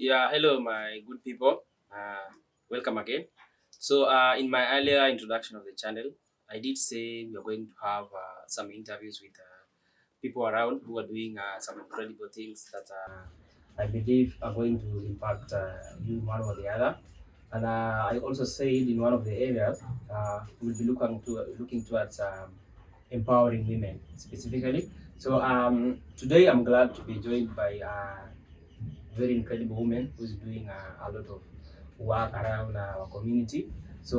Yeah, hello, my good people. Welcome again. In my earlier introduction of the channel, I did say we are going to have some interviews with people around who are doing some incredible things that I believe are going to impact you one or the other. And I also said in one of the areas we'll be looking towards empowering women specifically. Today I'm glad to be joined by very incredible woman who's doing a lot of work around our community.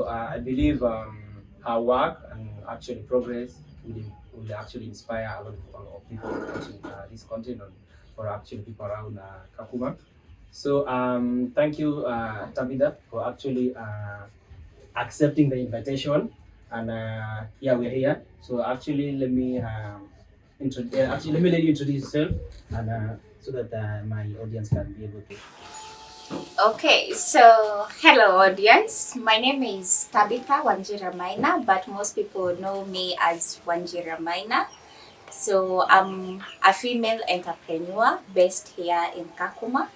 I believe her work and actually progress will actually inspire a lot of people watching this content or actually people around Kakuma. Thank you, Tabitha, for actually accepting the invitation. And yeah, we're here. So actually, let me let you introduce yourself, and so that my audience can be able to. Okay, so hello audience. My name is Tabitha Wanjira Maina, but most people know me as Wanjira Maina. So I'm a female entrepreneur based here in Kakuma.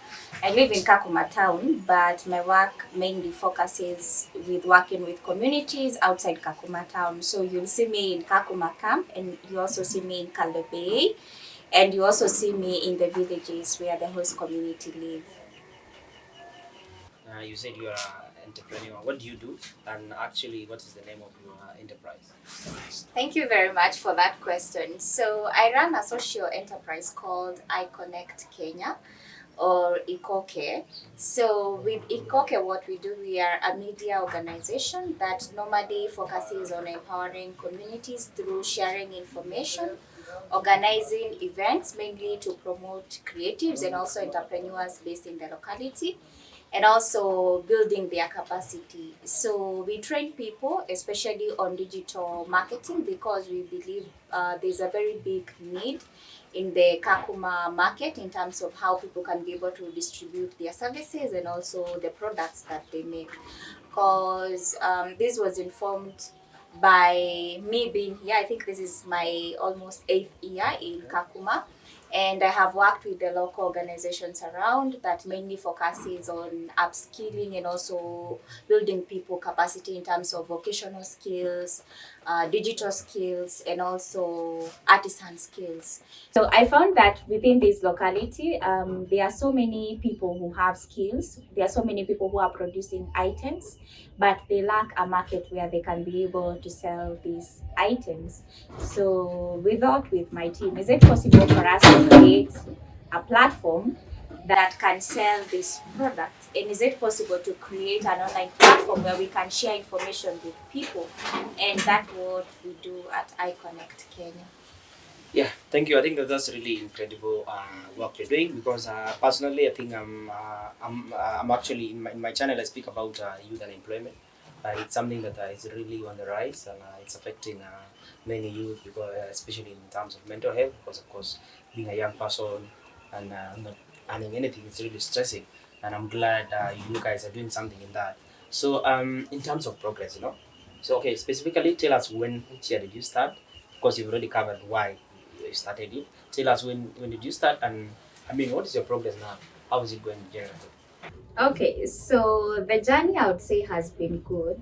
I live in Kakuma town, but my work mainly focuses with working with communities outside Kakuma town. So you'll see me in Kakuma camp, and you also see me in Kalobeyei, and you also see me in the villages where the host community live. You said you are an entrepreneur. What do you do? And actually, what is the name of your enterprise? Thank you very much for that question. So I run a social enterprise called IconnectKenya or icoke. So with icoke, what we do, we are a media organization that normally focuses on empowering communities through sharing information, organizing events mainly to promote creatives and also entrepreneurs based in the locality, and also building their capacity. So we train people, especially on digital marketing, because we believe there's a very big need in the Kakuma market in terms of how people can be able to distribute their services and also the products that they make. Because this was informed by me being here. I think this is my almost 8th year in Kakuma, and I have worked with the local organizations around that mainly focuses on upskilling and also building people capacity in terms of vocational skills, digital skills, and also artisan skills. So I found that within this locality, there are so many people who have skills. There are so many people who are producing items, but they lack a market where they can be able to sell these items. So we thought with my team, is it possible for us to create a platform that can sell this product? And is it possible to create an online platform where we can share information with people? And that's what we do at iConnect Kenya. Yeah, thank you. I think that's really incredible work you're doing because personally, I think I'm actually in my channel. I speak about youth unemployment. It's something that is really on the rise and it's affecting many youth because especially in terms of mental health. Because of course, being a young person and not earning anything is really stressing. And I'm glad you guys are doing something in that. In terms of progress, So okay, specifically, tell us which year did you start? Of course, you've already covered why you started it. Tell us when did you start, and I mean, what is your progress now? How is it going generally? Okay, so the journey I would say has been good,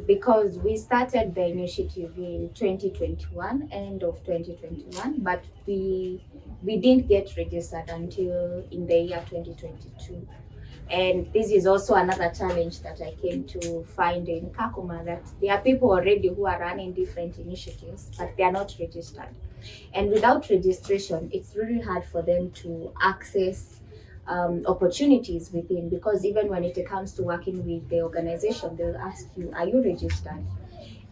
because we started the initiative in 2021, end of 2021, but we didn't get registered until in the year 2022. And this is also another challenge that I came to find in Kakuma, that there are people already who are running different initiatives, but they are not registered. And without registration, it's really hard for them to access opportunities within, because even when it comes to working with the organization, they'll ask you, are you registered?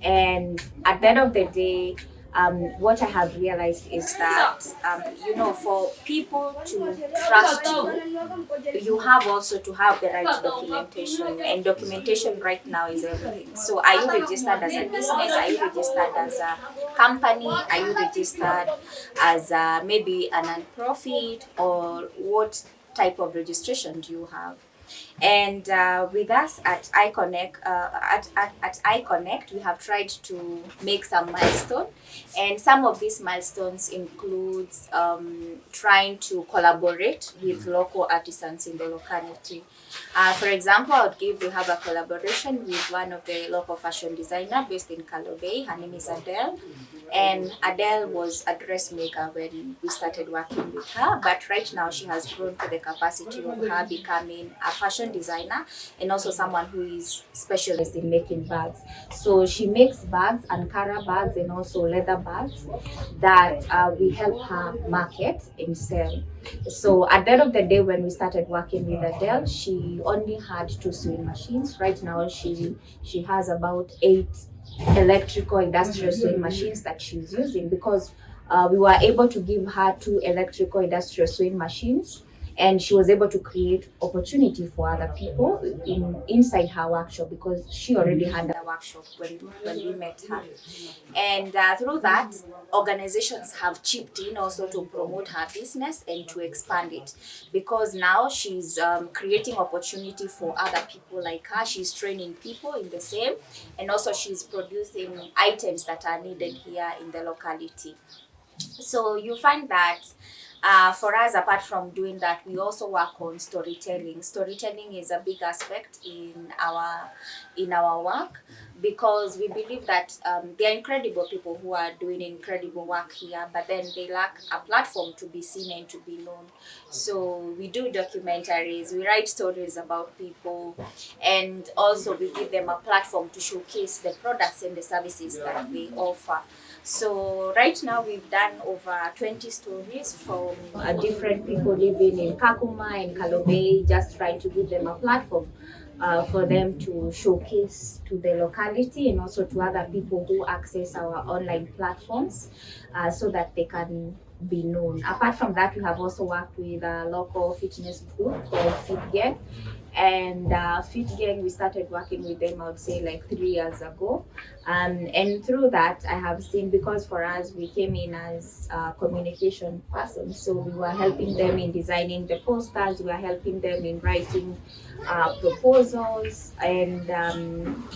And at the end of the day, what I have realized is that, for people to trust you, you have also to have the right documentation. And documentation right now is everything. So, are you registered as a business? Are you registered as a company? Are you registered as maybe a non-profit? Or what type of registration do you have? And with us at at iConnect, we have tried to make some milestones. And some of these milestones includes trying to collaborate with local artisans in the locality. For example, we have a collaboration with one of the local fashion designer based in Kalobeyei. Her name is Adele. And Adele was a dressmaker when we started working with her, but right now she has grown to the capacity of her becoming a fashion designer and also someone who is specialized in making bags. So she makes bags, Ankara bags, and also leather bags that we help her market and sell. So at the end of the day, when we started working with Adele, she only had 2 sewing machines. Right now, she has about 8 electrical industrial sewing machines that she's using, because we were able to give her 2 electrical industrial sewing machines, and she was able to create opportunity for other people inside her workshop, because she already had a workshop when we met her. And through that, organizations have chipped in also to promote her business and to expand it, because now she's creating opportunity for other people like her. She's training people in the same, and also she's producing items that are needed here in the locality. So you find that for us, apart from doing that, we also work on storytelling. Storytelling is a big aspect in our work, because we believe that there are incredible people who are doing incredible work here, but then they lack a platform to be seen and to be known. So we do documentaries, we write stories about people, and also we give them a platform to showcase the products and the services that we offer. So right now we've done over 20 stories from different people living in Kakuma and Kalobeyei, just trying to give them a platform for them to showcase to the locality and also to other people who access our online platforms, so that they can be known. Apart from that, we have also worked with a local fitness group called Fit Gang. And Fit Gang, we started working with them, I would say, like 3 years ago. And through that, I have seen, because for us, we came in as communication persons. So we were helping them in designing the posters, we were helping them in writing proposals. And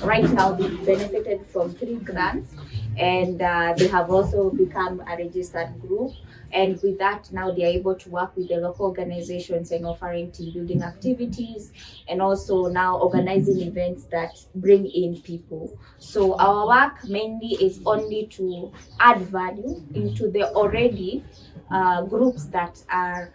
right now, we've benefited from 3 grants. And they have also become a registered group. And with that, now they are able to work with the local organizations and offering team building activities, and also now organizing events that bring in people. So our work mainly is only to add value into the already groups that are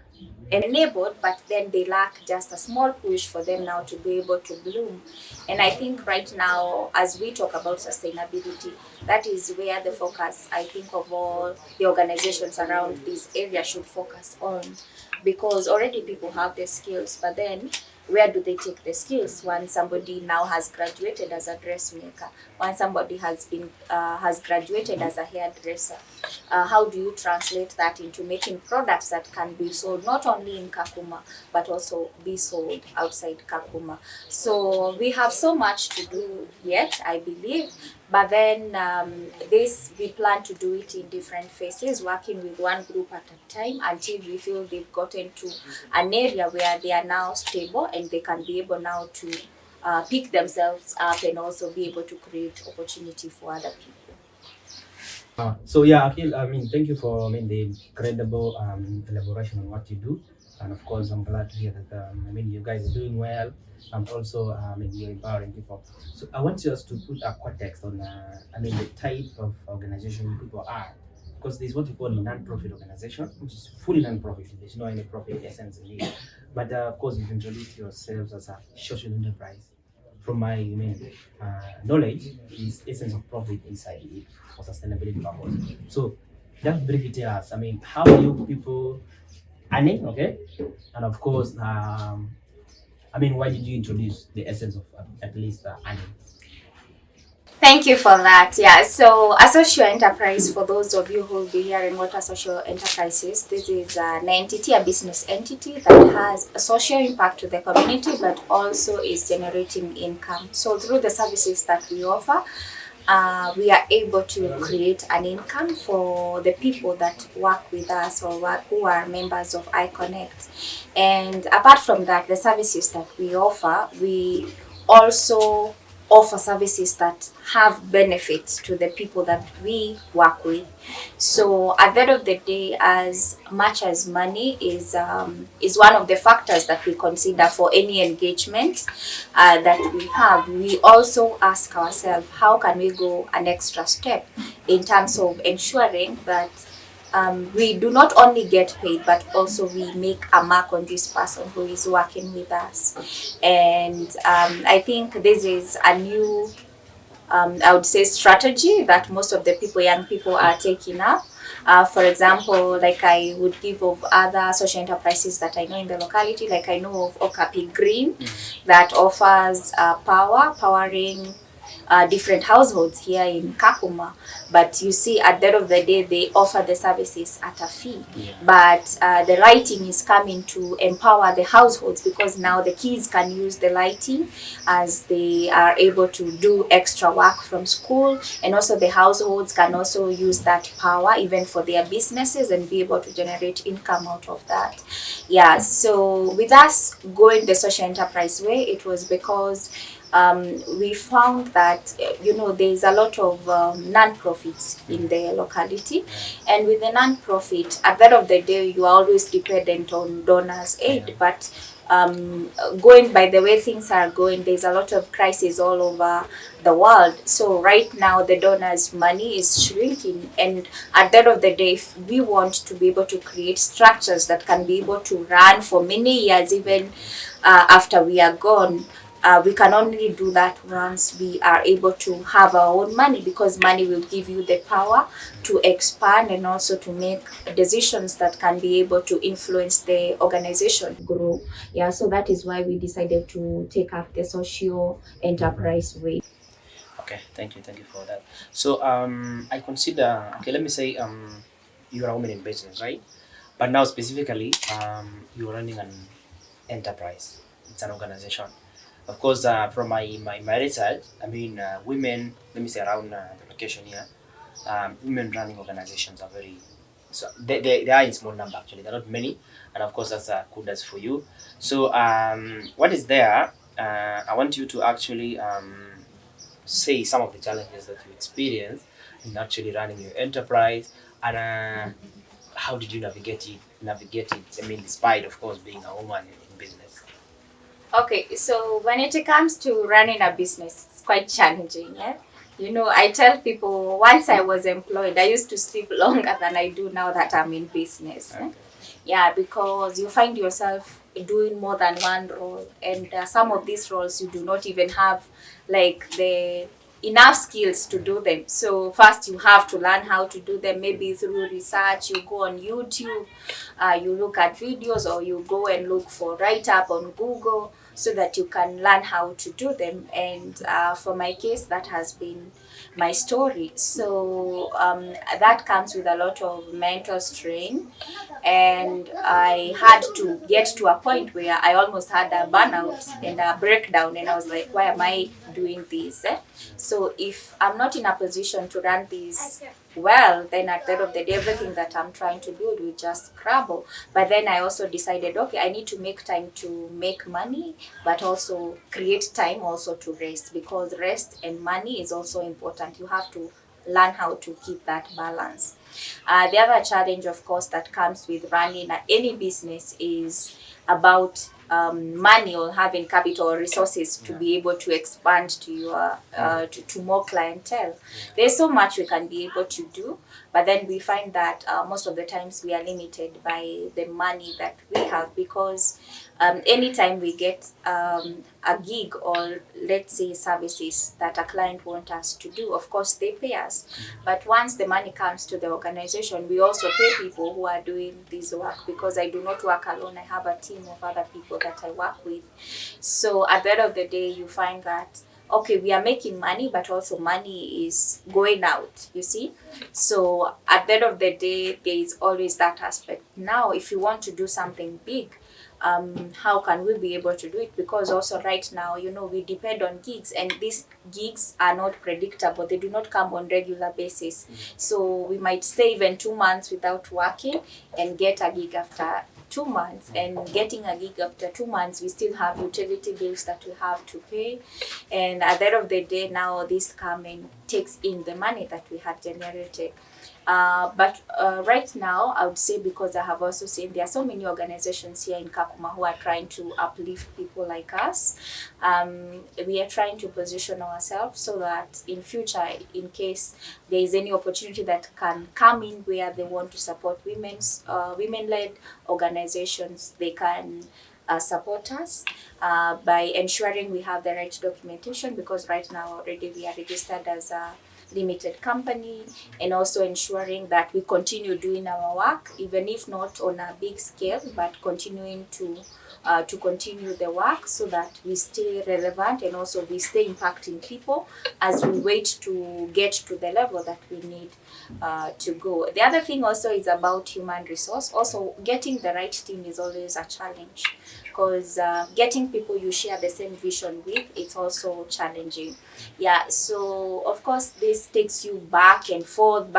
enabled, but then they lack just a small push for them now to be able to bloom. And I think right now, as we talk about sustainability, that is where the focus, I think, of all the organizations around this area should focus on, because already people have the skills, but then where do they take the skills when somebody now has graduated as a dressmaker, when somebody has graduated as a hairdresser? How do you translate that into making products that can be sold not only in Kakuma but also be sold outside Kakuma? So we have so much to do yet, I believe, but then this, we plan to do it in different phases, working with one group at a time until we feel they've gotten to an area where they are now stable and they can be able now to pick themselves up and also be able to create opportunity for other people. So yeah, thank you for the incredible elaboration on what you do, and of course, I'm glad to hear that you guys are doing well, and also you're empowering people. So I want us to put a context on the type of organization people are, because there's what we call a non-profit organization, which is fully non-profit. There's no any profit essence in it, but of course, you've introduced yourselves as a social enterprise. From my knowledge, is essence of profit inside it for sustainability purpose. So just briefly tell us, how are you people earning, okay? And of course, why did you introduce the essence of at least earning? Thank you for that. Yeah, so a social enterprise, for those of you who will be hearing what a social enterprise is, this is an entity, a business entity that has a social impact to the community but also is generating income. So through the services that we offer, we are able to create an income for the people that work with us or who are members of iConnect. And apart from that, the services that we offer, we also offer services that have benefits to the people that we work with. So at the end of the day, as much as money is one of the factors that we consider for any engagement that we have, we also ask ourselves, how can we go an extra step in terms of ensuring that we do not only get paid, but also we make a mark on this person who is working with us. And I think this is a new, I would say, strategy that most of the young people are taking up. For example, like I would give of other social enterprises that I know in the locality, like I know of Okapi Green that offers powering different households here in Kakuma. But you see, at the end of the day, they offer the services at a fee. Yeah. But the lighting is coming to empower the households, because now the kids can use the lighting as they are able to do extra work from school, and also the households can also use that power even for their businesses and be able to generate income out of that. Yeah, so with us going the social enterprise way, it was because we found that there's a lot of non-profits in the locality, and with the non-profit, at the end of the day, you are always dependent on donors' aid. Yeah. But going by the way things are going, there's a lot of crisis all over the world. So right now, the donors' money is shrinking, and at the end of the day, if we want to be able to create structures that can be able to run for many years, even after we are gone, we can only do that once we are able to have our own money, because money will give you the power to expand and also to make decisions that can be able to influence the organization grow. Yeah, so that is why we decided to take up the social enterprise way. Okay, thank you for that. So I consider, okay, let me say you're a woman in business, right? But now specifically you're running an enterprise. It's an organization. Of course, from my research, I mean, women, let me say around the location here, women running organizations are very, so they are in small number actually. They're not many, and of course that's kudos for you. So what is there? I want you to actually say some of the challenges that you experience in actually running your enterprise, and how did you navigate it, I mean, despite of course being a woman in business. Okay, so when it comes to running a business, it's quite challenging. Yeah, I tell people, once I was employed, I used to sleep longer than I do now that I'm in business. Okay. Yeah, because you find yourself doing more than one role, and some of these roles you do not even have like the enough skills to do them. So first you have to learn how to do them, maybe through research. You go on YouTube, you look at videos, or you go and look for write up on Google, so that you can learn how to do them. And for my case, that has been my story. So that comes with a lot of mental strain, and I had to get to a point where I almost had a burnout and a breakdown, and I was like, why am I doing this? So if I'm not in a position to run this well, then at the end of the day, everything that I'm trying to build will just crumble. But then I also decided, okay, I need to make time to make money, but also create time also to rest, because rest and money is also important. You have to learn how to keep that balance. The other challenge, of course, that comes with running any business is about money, or having capital or resources to be able to expand to your to more clientele. There's so much we can be able to do, but then we find that most of the times we are limited by the money that we have, because anytime we get a gig, or let's say services that a client wants us to do, of course they pay us. But once the money comes to the organization, we also pay people who are doing this work, because I do not work alone. I have a team of other people that I work with. So at the end of the day, you find that, okay, we are making money, but also money is going out, you see. So at the end of the day, there is always that aspect. Now, if you want to do something big, how can we be able to do it, because also right now, you know, we depend on gigs, and these gigs are not predictable. They do not come on regular basis. So we might stay even 2 months without working and get a gig after 2 months, and getting a gig after 2 months, we still have utility bills that we have to pay. And at the end of the day, now this come and takes in the money that we had generated. But right now, I would say, because I have also seen there are so many organizations here in Kakuma who are trying to uplift people like us. We are trying to position ourselves so that in future, in case there is any opportunity that can come in where they want to support women-led organizations, they can support us by ensuring we have the right documentation, because right now already we are registered as a limited company, and also ensuring that we continue doing our work, even if not on a big scale, but continuing to continue the work so that we stay relevant, and also we stay impacting people as we wait to get to the level that we need to go. The other thing also is about human resource. Also, getting the right team is always a challenge, because getting people you share the same vision with, it's also challenging. Yeah, so of course this takes you back and forth,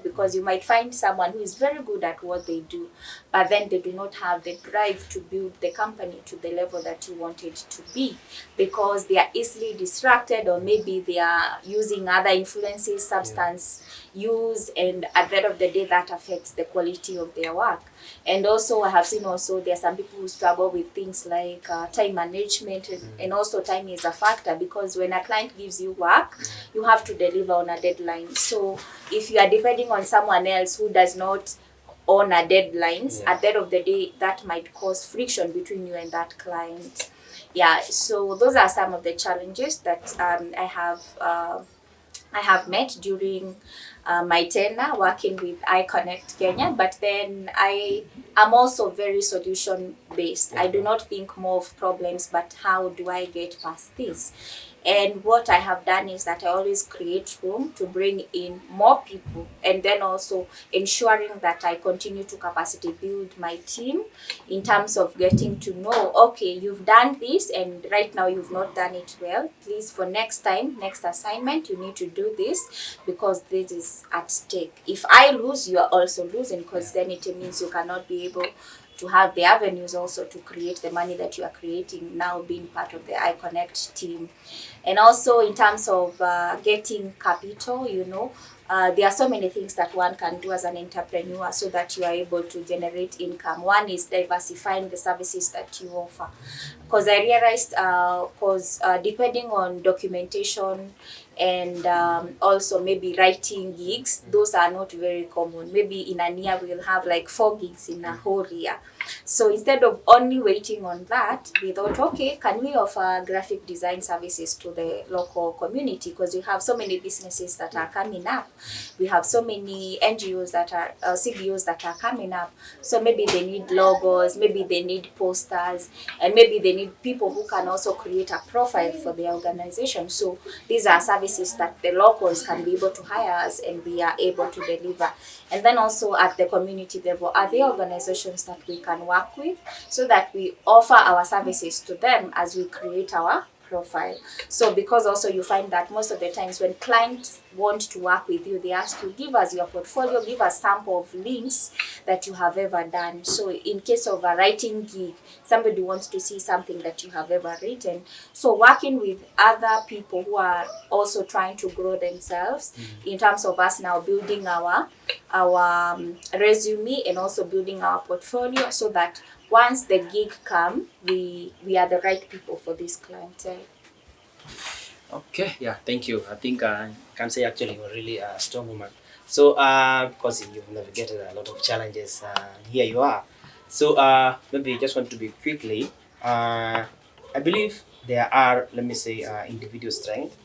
because you might find someone who is very good at what they do, but then they do not have the drive to build the company to the level that you want it to be, because they are easily distracted, or maybe they are using other influences, substance use, and at the end of the day that affects the quality of their work. And also I have seen also there are some people who struggle with things like time management, and also time is a factor, because when a client gives you work, you have to deliver on a deadline. So if you are depending on someone else who does not honor deadlines, at the end of the day that might cause friction between you and that client. Yeah, so those are some of the challenges that I have met during my tenure working with IconnectKenya, but then I am also very solution based. I do not think more of problems, but how do I get past this? And what I have done is that I always create room to bring in more people, and then also ensuring that I continue to capacity build my team in terms of getting to know, okay, you've done this and right now you've not done it well. Please, for next time, next assignment, you need to do this, because this is at stake. If I lose, you are also losing, because then it means you cannot be able to have the avenues also to create the money that you are creating now, being part of the iConnect team. And also in terms of getting capital, you know, there are so many things that one can do as an entrepreneur so that you are able to generate income. One is diversifying the services that you offer. Because I realized, depending on documentation and also maybe writing gigs, those are not very common. Maybe in a year we'll have like 4 gigs in a whole year. So instead of only waiting on that, we thought, okay, can we offer graphic design services to the local community? Because we have so many businesses that are coming up. We have so many NGOs that are, CBOs that are coming up. So maybe they need logos, maybe they need posters, and maybe they need people who can also create a profile for their organization. So these are services that the locals can be able to hire us, and we are able to deliver. And then also at the community level, are there organizations that we can work with so that we offer our services to them as we create our profile? So because also you find that most of the times when clients want to work with you, they ask you, give us your portfolio, give us sample of links that you have ever done. So in case of a writing gig, somebody wants to see something that you have ever written. So working with other people who are also trying to grow themselves, in terms of us now building our resume and also building our portfolio, so that once the gig come, we are the right people for this clientele. Okay, yeah, thank you. I think I can say actually you're really a strong woman. So, because you've navigated a lot of challenges, here you are. So, maybe just want to be quickly. I believe there are, let me say, individual strength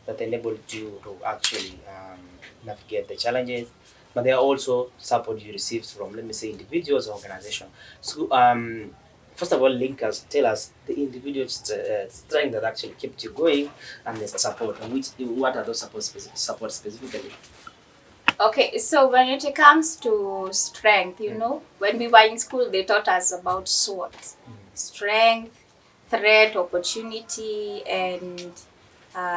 that enable you to actually navigate the challenges, but there are also support you receive from, let me say, individuals or organization. So, first of all, link us, tell us the individual strength that actually kept you going, and the support, and what are those support specifically? Okay, so when it comes to strength, when we were in school, they taught us about SWOT, strength, threat, opportunity, and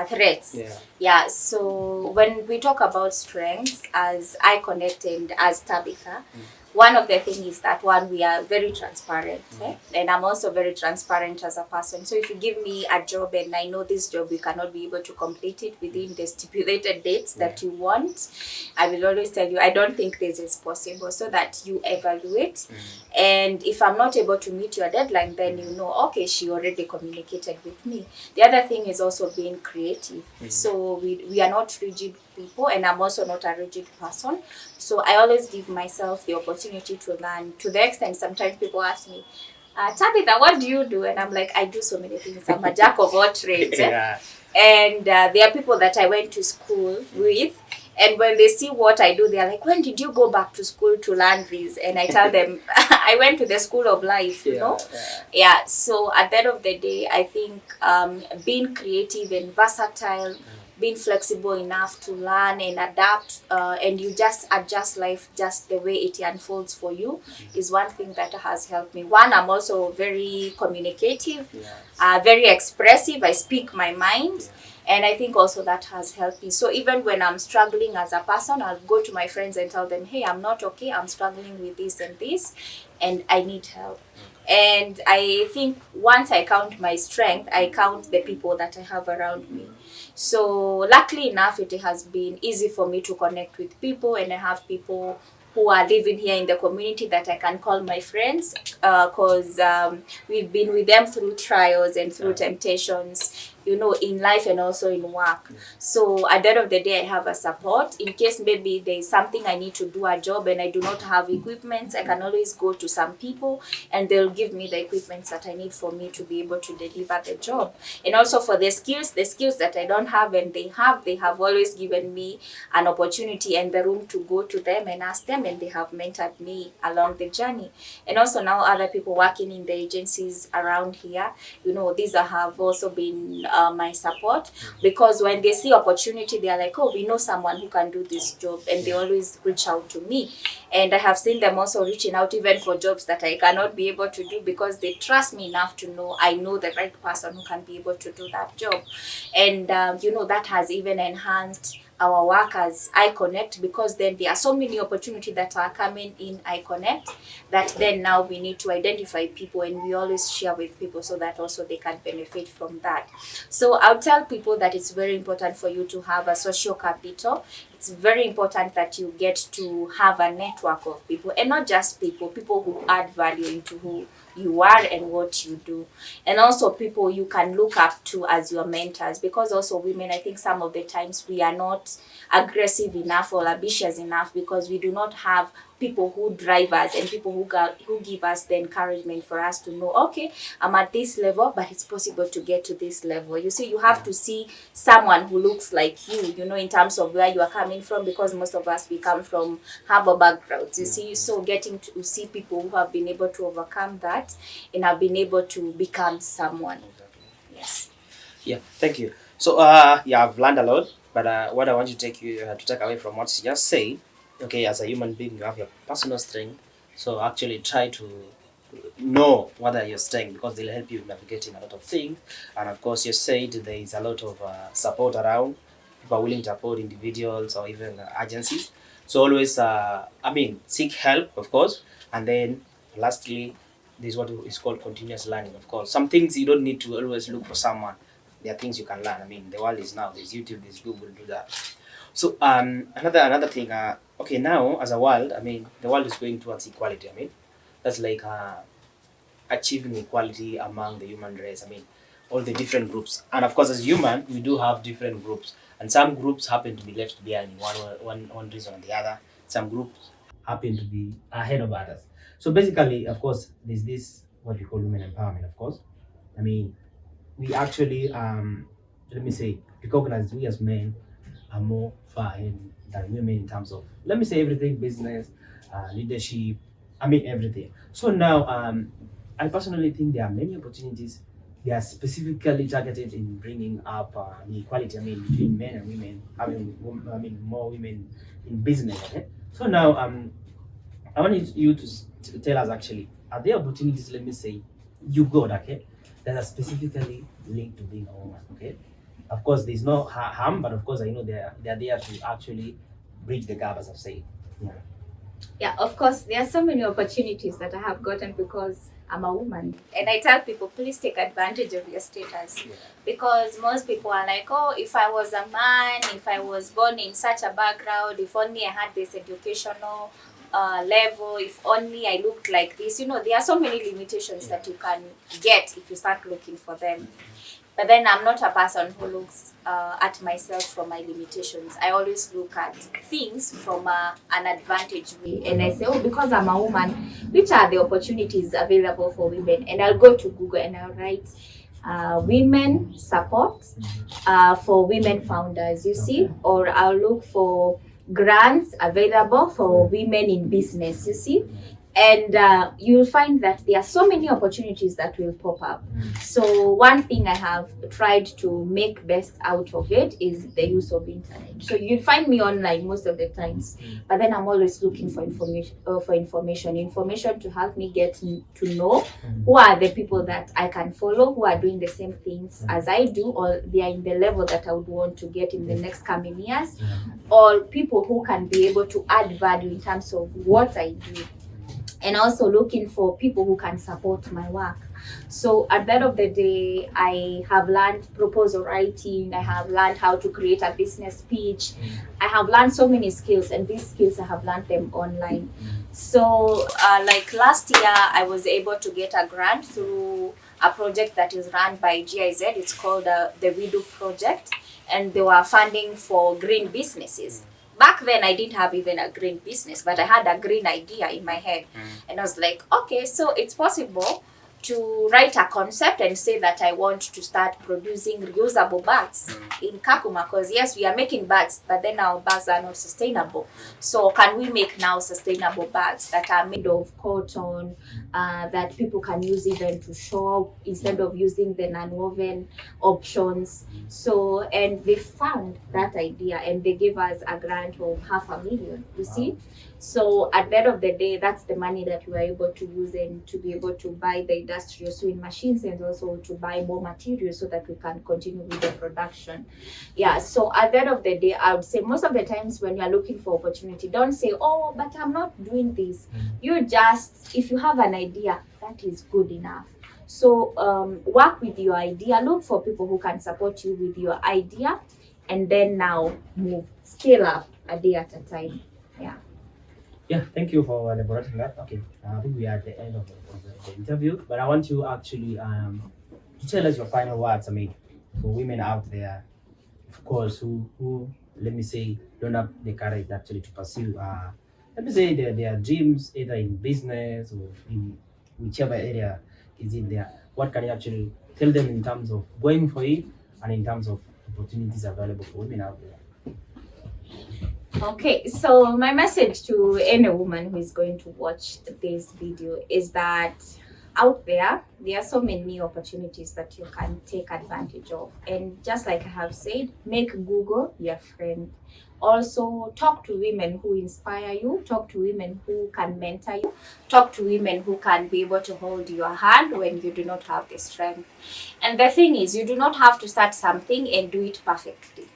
threats. Yeah, so when we talk about strengths, as I connect and as Tabitha, one of the things is that one, we are very transparent, and I'm also very transparent as a person. So if you give me a job and I know this job you cannot be able to complete it within the stipulated dates that you want, I will always tell you I don't think this is possible, so that you evaluate. And if I'm not able to meet your deadline, then okay, she already communicated with me. The other thing is also being creative. So we are not rigid people, and I'm also not a rigid person. So I always give myself the opportunity to learn, to the extent sometimes people ask me, Tabitha, what do you do? And I'm like, I do so many things. I'm a jack of all trades. Yeah. And there are people that I went to school with, and when they see what I do, they're like, when did you go back to school to learn this? And I tell them, I went to the school of life, Yeah, so at the end of the day, I think being creative and versatile, being flexible enough to learn and adapt, and you just adjust life just the way it unfolds for you, is one thing that has helped me. One, I'm also very communicative, very expressive. I speak my mind. And I think also that has helped me. So even when I'm struggling as a person, I'll go to my friends and tell them, hey, I'm not okay. I'm struggling with this and this, and I need help. And I think once I count my strength, I count the people that I have around me. So luckily enough, it has been easy for me to connect with people, and I have people who are living here in the community that I can call my friends, because we've been with them through trials and through temptations, in life and also in work. So at the end of the day, I have a support. In case maybe there is something I need to do a job and I do not have equipment, I can always go to some people and they'll give me the equipment that I need for me to be able to deliver the job. And also for the skills that I don't have and they have always given me an opportunity and the room to go to them and ask them, and they have mentored me along the journey. And also now other people working in the agencies around here, these have also been my support, because when they see opportunity, they are like, oh, we know someone who can do this job, and they always reach out to me. And I have seen them also reaching out even for jobs that I cannot be able to do, because they trust me enough to know I know the right person who can be able to do that job. And that has even enhanced our work as iConnect, because then there are so many opportunities that are coming in iConnect, that then now we need to identify people, and we always share with people so that also they can benefit from that. So I'll tell people that it's very important for you to have a social capital. It's very important that you get to have a network of people, and not just people who add value into who you are and what you do. And also people you can look up to as your mentors, because also women, I think some of the times we are not aggressive enough or ambitious enough, because we do not have people who drive us and people who give us the encouragement for us to know, okay, I'm at this level, but it's possible to get to this level. You see, you have to see someone who looks like you, in terms of where you are coming from, because most of us, we come from humble backgrounds, you see. So getting to see people who have been able to overcome that and have been able to become someone. Yes. Yeah, thank you. So, I've learned a lot, but what I want you to take away from what you just said, okay, as a human being, you have your personal strength. So actually, try to know what are your strengths, because they'll help you navigating a lot of things. And of course, you said there is a lot of support around. People are willing to support individuals or even agencies. So always, seek help, of course, and then lastly, this is what is called continuous learning. Of course, some things you don't need to always look for someone. There are things you can learn. I mean, the world is now. There's YouTube, there's Google, do that. So another thing. Okay, now as a world, I mean, the world is going towards equality. I mean, that's like achieving equality among the human race. I mean, all the different groups, and of course, as human, we do have different groups, and some groups happen to be left behind in one reason or the other. Some groups happen to be ahead of others. So basically, of course, there's this what we call women empowerment. Of course, I mean, we actually let me say recognize we as men are more far ahead than women in terms of, let me say, everything, business, leadership, I mean everything. So now I personally think there are many opportunities they are specifically targeted in bringing up equality. I mean, between men and women, having more women in business. Okay, so now I want you to tell us actually, are there opportunities? Let me say, you got okay, that are specifically linked to being a woman. Okay, of course, there's no harm, but of course, I know they're there to actually bridge the gap, as I've said. Yeah. Yeah, of course, there are so many opportunities that I have gotten because I'm a woman. And I tell people, please take advantage of your status. Yeah. Because most people are like, oh, if I was a man, if I was born in such a background, if only I had this educational level, if only I looked like this. You know, there are so many limitations that you can get if you start looking for them. But then I'm not a person who looks at myself from my limitations. I always look at things from an advantage way. And I say, oh, because I'm a woman, which are the opportunities available for women? And I'll go to Google and I'll write women support for women founders, you see? Or I'll look for grants available for women in business, you see? And you'll find that there are so many opportunities that will pop up. So one thing I have tried to make best out of it is the use of internet. So you'll find me online most of the times, but then I'm always looking for information to help me get to know who are the people that I can follow, who are doing the same things as I do, or they are in the level that I would want to get in the next coming years, or people who can be able to add value in terms of what I do. And also looking for people who can support my work. So at the end of the day, I have learned proposal writing, I have learned how to create a business pitch, I have learned so many skills, and these skills I have learned them online. So like last year, I was able to get a grant through a project that is run by GIZ. It's called the WeDo project, and they were funding for green businesses. Back then, I didn't have even a green business, but I had a green idea in my head. And I was like, okay, so it's possible to write a concept and say that I want to start producing reusable bags in Kakuma, because yes, we are making bags, but then our bags are not sustainable. So can we make now sustainable bags that are made of cotton, that people can use even to shop instead of using the non-woven options? So, and they found that idea and they gave us a grant of $500,000, you see? So at the end of the day, that's the money that we were able to use and to be able to buy the industrial sewing machines and also to buy more materials so that we can continue with the production. Yeah, so at the end of the day, I would say most of the times when you're looking for opportunity, don't say, oh, but I'm not doing this. You just, if you have an idea, that is good enough. So work with your idea, look for people who can support you with your idea, and then now move, scale up a day at a time. Yeah. Yeah, thank you for elaborating that. Okay, I think we are at the end of the interview, but I want you actually to tell us your final words. I mean, for women out there, of course, who let me say don't have the courage actually to pursue let me say their dreams either in business or in whichever area is in there. What can you actually tell them in terms of going for it and in terms of opportunities available for women out there? Okay, so my message to any woman who is going to watch this video is that out there are so many opportunities that you can take advantage of. And just like I have said, make Google your friend. Also, talk to women who inspire you, talk to women who can mentor you, talk to women who can be able to hold your hand when you do not have the strength. And the thing is, you do not have to start something and do it perfectly.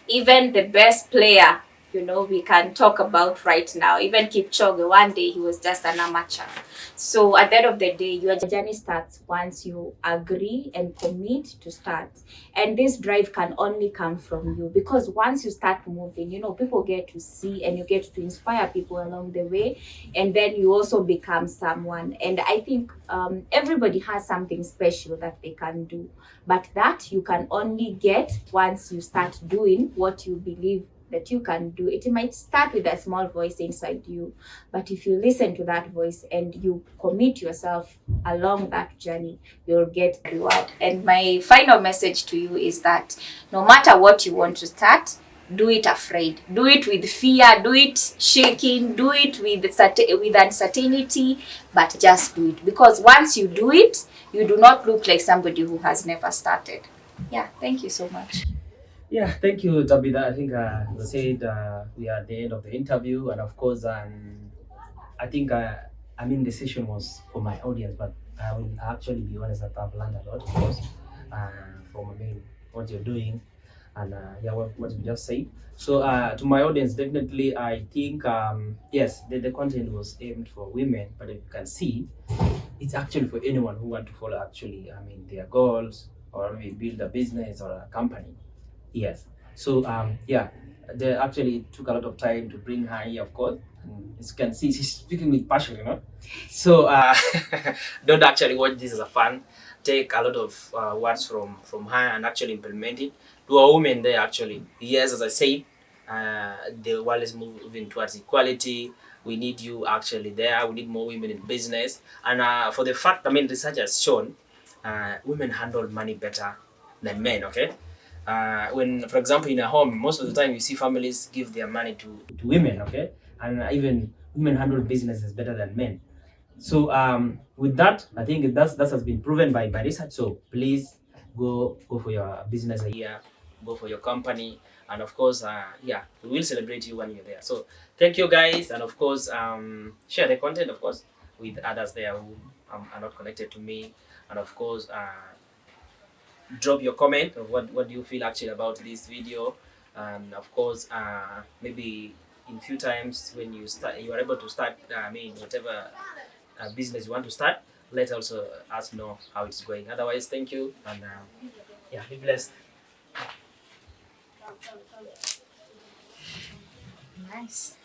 Even the best player, we can talk about right now, even Kipchoge, one day he was just an amateur. So at the end of the day, your journey starts once you agree and commit to start. And this drive can only come from you, because once you start moving, people get to see and you get to inspire people along the way. And then you also become someone. And I think everybody has something special that they can do. But that you can only get once you start doing what you believe that you can do. It might start with a small voice inside you, but if you listen to that voice and you commit yourself along that journey, you'll get reward. And my final message to you is that no matter what you want to start, do it afraid, do it with fear, do it shaking, do it with uncertainty, but just do it, because once you do it, you do not look like somebody who has never started. Yeah, thank you so much. Yeah, thank you, Tabitha. I think you said we are at the end of the interview, and of course, I think I mean the session was for my audience, but I will actually be honest that I've learned a lot, of course, from what you're doing, and yeah, what you just said. So to my audience, definitely, I think yes, the content was aimed for women, but if you can see, it's actually for anyone who want to follow actually, I mean, their goals or maybe build a business or a company. Yes. So yeah, they actually took a lot of time to bring her here, of course. And as you can see, she's speaking with passion, you know. So don't actually watch this as a fun. Take a lot of words from her and actually implement it. To a woman there actually. Yes, as I said, the world is moving towards equality. We need you actually there. We need more women in business. And for the fact, I mean, research has shown women handle money better than men. Okay, when, for example, in a home, most of the time you see families give their money to women, okay, and even women handle businesses better than men. So with that, I think that has been proven by research. So please go for your business idea, go for your company, and of course, yeah, we will celebrate you when you're there. So thank you guys, and of course, share the content, of course, with others there who are not connected to me, and of course, drop your comment of what do you feel actually about this video, and of course maybe in few times when you are able to start I mean whatever business you want to start, let also us know how it's going. Otherwise, thank you, and yeah, be blessed. Nice.